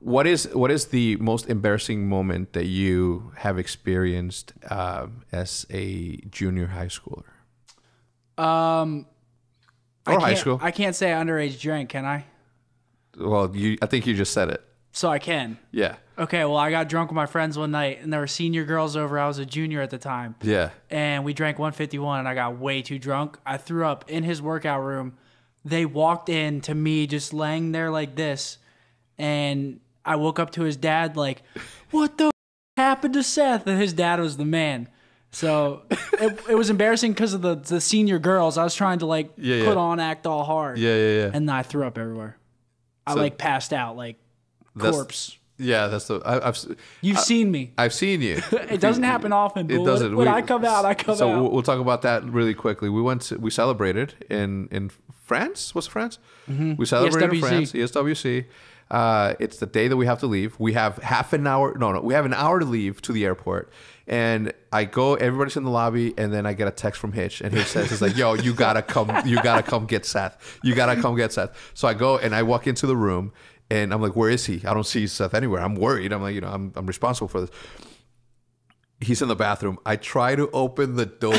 what is the most embarrassing moment that you have experienced as a junior high schooler Um, or high school? I can't say I underage drank, can I? Well, I think you just said it. So I can. Yeah. Okay, well, I got drunk with my friends one night, and there were senior girls over. I was a junior at the time. Yeah. And we drank 151, and I got way too drunk. I threw up in his workout room. They walked in to me just laying there like this, and I woke up to his dad like, what the happened to Seth? And his dad was the man. So it was embarrassing because of the senior girls. I was trying to put on, act all hard. Yeah. And then I threw up everywhere. I So- passed out corpse. Yeah, that's the. You've seen me. I've seen you. It doesn't happen often, but It doesn't. when I come out, I come so out. we'll talk about that really quickly. We celebrated in France. What's France? Mm-hmm. We celebrated in ESWC. France. ESWC. It's the day that we have to leave. We have half an hour. No. We have an hour to leave to the airport. And I go. Everybody's in the lobby, and then I get a text from Hitch, and Hitch says, "It's like, yo, you gotta come. You gotta come get Seth. You gotta come get Seth." So I go and I walk into the room. And I'm like, where is he? I don't see Seth anywhere. I'm worried. I'm like, I'm responsible for this. He's in the bathroom. I try to open the door,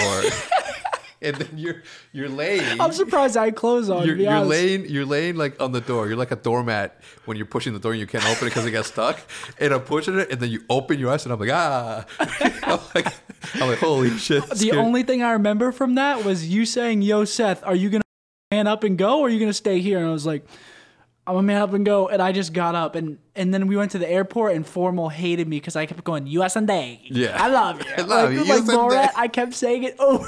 and then you're laying. I'm surprised I closed on. You're laying like on the door. You're like a doormat when you're pushing the door and you can't open it because it gets stuck. And I'm pushing it, and then you open your eyes, and I'm like, ah. I'm like, holy shit. The only thing I remember from that was you saying, "Yo, Seth, are you gonna man up and go, or are you gonna stay here?" And I was like, I'm a man up and go, and I just got up, and then we went to the airport, and Formal hated me because I kept going, US and day. Yeah. I love you. I love you. Like US and Borat, day. I kept saying it over.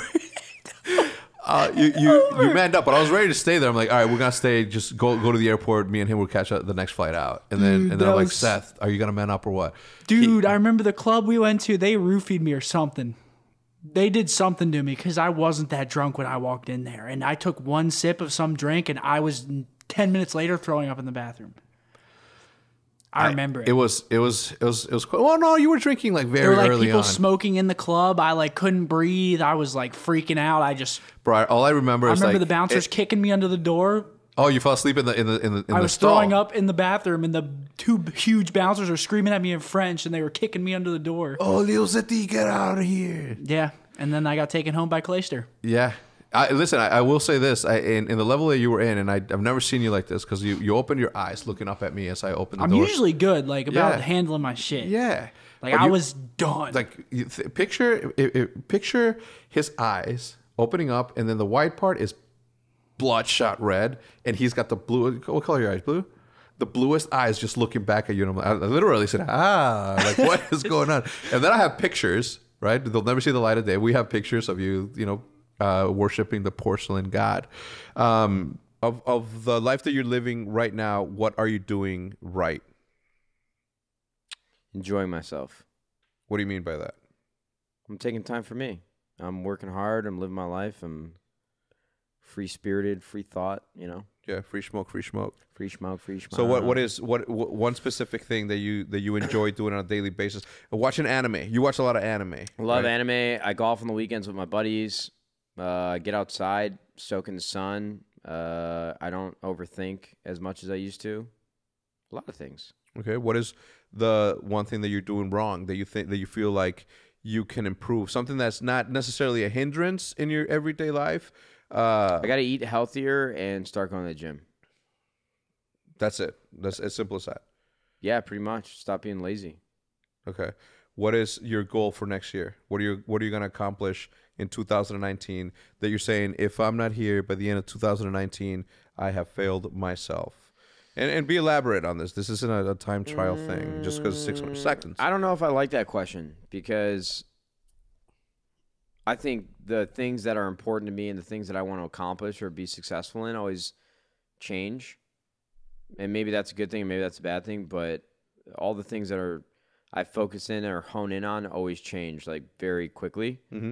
You manned up, but I was ready to stay there. I'm like, all right, we're gonna stay. Just go to the airport. Me and him will catch the next flight out. And then Dude, I'm that like, was- Seth, are you gonna man up or what? Dude, I remember the club we went to, they roofied me or something. They did something to me because I wasn't that drunk when I walked in there. And I took one sip of some drink, and I was 10 minutes later throwing up in the bathroom. I remember it. It was quite, well, no, you were drinking like There very were early people on. smoking in the club. I couldn't breathe. I was freaking out. Bro, all I remember I is remember like the bouncers kicking me under the door. oh, you fell asleep in the I was throwing up in the bathroom, and the two huge bouncers were screaming at me in French, and they were kicking me under the door. Oh, Lil Zeti, get out of here. Yeah, and then I got taken home by Clayster. Yeah. Listen, I will say this. In the level that you were in, and I've never seen you like this because you opened your eyes looking up at me as I opened the I'm door. usually good, about Yeah. handling my shit. Yeah. Like, But I you- was done. Picture his eyes opening up, and then the white part is bloodshot red, and he's got the blue. What color are your eyes? Blue. The bluest eyes just looking back at you, and I literally said, like, what is going on? And then I have pictures, right? They'll never see the light of day. We have pictures of you, worshiping the porcelain god. Of the life that you're living right now, what are you doing right? Enjoying myself. What do you mean by that? I'm taking time for me. I'm working hard. I'm living my life. I'm free-spirited, free thought, Yeah, free smoke, free smoke. Free smoke, free smoke. So what is one specific thing that you enjoy doing on a daily basis? Watching anime. You watch a lot of anime. I love right? anime. I golf on the weekends with my buddies. Get outside, soak in the sun. I don't overthink as much as I used to. A lot of things. Okay. What is the one thing that you're doing wrong that you feel like you can improve? Something that's not necessarily a hindrance in your everyday life. I got to eat healthier and start going to the gym. That's it. That's as simple as that. Yeah, pretty much. Stop being lazy. Okay. What is your goal for next year? What are you going to accomplish in 2019 that you're saying, if I'm not here by the end of 2019, I have failed myself? And be elaborate on this. This isn't a time trial thing just because 600 seconds. I don't know if I like that question because I think the things that are important to me and the things that I want to accomplish or be successful in always change. And maybe that's a good thing and maybe that's a bad thing, but all the things that I focus in or hone in on always change very quickly. Mm-hmm.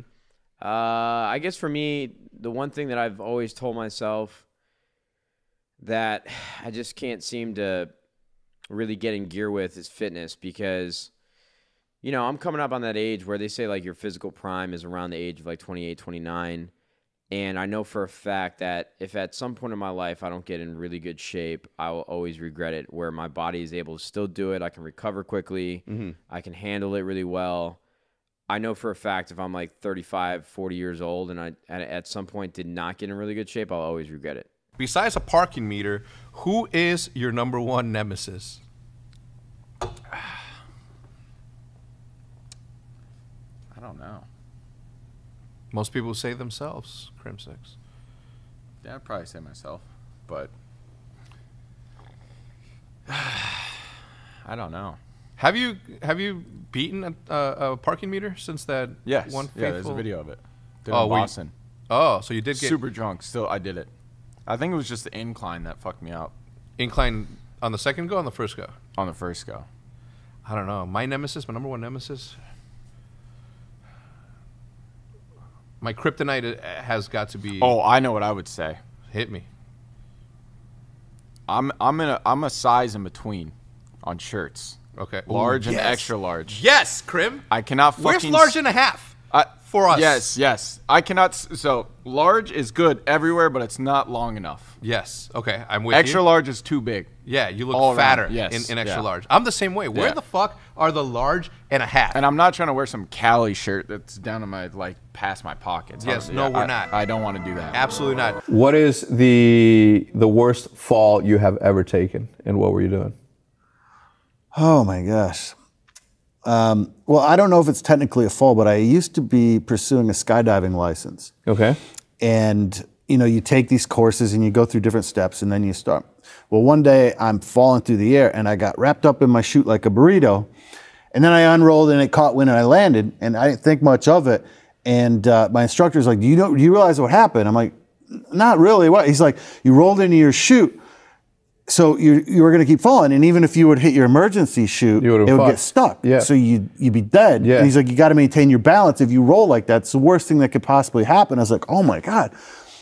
I guess for me, the one thing that I've always told myself that I just can't seem to really get in gear with is fitness because, I'm coming up on that age where they say your physical prime is around the age of 28, 29. And I know for a fact that if at some point in my life I don't get in really good shape, I will always regret it, where my body is able to still do it. I can recover quickly. I can handle it really well. I know for a fact if I'm like 35, 40 years old and I at some point did not get in really good shape, I'll always regret it. Besides a parking meter, who is your number one nemesis? I don't know. Most people say themselves, Crimsix. Yeah, I'd probably say myself, but I don't know. Have you beaten a parking meter since that Yes. one faithful? Yeah, there's a video of it. Did Oh, in were you- Boston. Oh, so you did get Super drunk. Still, I did it. I think it was just the incline that fucked me up incline on the second go, on the first go? on the first go. I don't know. My nemesis, my number one nemesis. My kryptonite has got to be. Oh, I know what I would say. Hit me. I'm a size in between on shirts. Okay. Large Ooh, and yes. extra large. Yes, Crim. I cannot fucking. Where's large and a half? For us. Yes. I cannot. So large is good everywhere, but it's not long enough. Yes. Okay, I'm with Extra you. large is too big. Yeah, you look all around. fatter Yes, in extra yeah. large. I'm the same way. Where Yeah. the fuck are the large and a half? And I'm not trying to wear some Cali shirt that's down to my past my pockets. Yes, no, we're not. I don't want to do that. Absolutely not. What is the worst fall you have ever taken, and what were you doing? Oh my gosh. Well, I don't know if it's technically a fall, but I used to be pursuing a skydiving license. Okay. And, you take these courses and you go through different steps and then you start. Well, one day I'm falling through the air and I got wrapped up in my chute like a burrito. And then I unrolled and it caught wind and I landed and I didn't think much of it. And my instructor's like, do you realize what happened? I'm like, not really. What? He's like, you rolled into your chute. So you were going to keep falling, and even if you would hit your emergency chute, it would get stuck. Yeah. So you'd be dead. Yeah. And he's like, you got to maintain your balance. If you roll like that, it's the worst thing that could possibly happen. I was like, oh my God.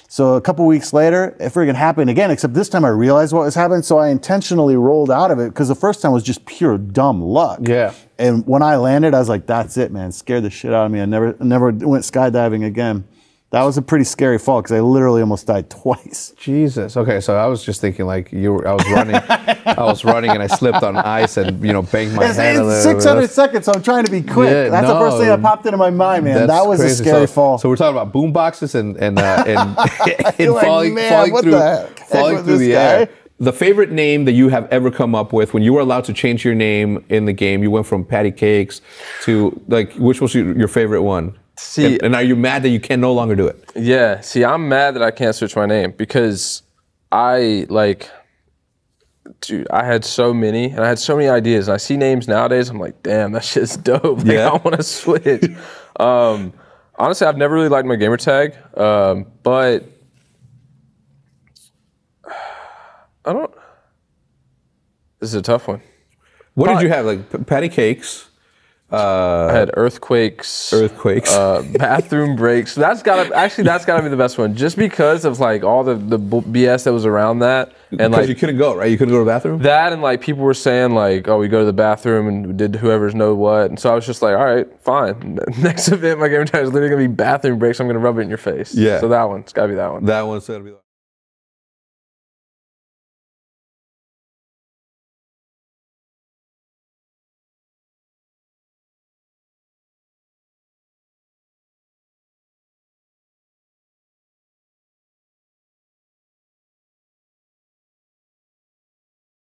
So a couple weeks later, it friggin' happened again, except this time I realized what was happening, so I intentionally rolled out of it, because the first time was just pure dumb luck. Yeah. And when I landed, I was like, that's it, man. It scared the shit out of me. I never went skydiving again. That was a pretty scary fall because I literally almost died twice. Jesus. Okay, so I was just thinking like I was running and I slipped on ice and banged my head a little. It's 600 seconds, so I'm trying to be quick. Yeah, That's the first thing that popped into my mind, man. That was crazy. a scary fall. So we're talking about boom boxes and You're like, falling man, what the heck? falling With through this the guy? air. The favorite name that you have ever come up with when you were allowed to change your name in the game, you went from Patty Cakes to which was your favorite one? See, and are you mad that you can no longer do it? Yeah. See, I'm mad that I can't switch my name because I had so many and I had so many ideas. And I see names nowadays. I'm like, damn, that shit's dope. Yeah. I want to switch. Honestly, I've never really liked my gamer tag, but I don't. This is a tough one. What did you have? Like Patty Cakes? I had earthquakes, bathroom breaks. That's gotta be the best one, just because of all the BS that was around that, and because you couldn't go, right? You couldn't go to the bathroom. That and people were saying oh, we go to the bathroom and did whoever's know what, and so I was just like, all right, fine. Next event, my game time is literally gonna be bathroom breaks. I'm gonna rub it in your face. Yeah. So that one's gotta be that one. That one's gonna be.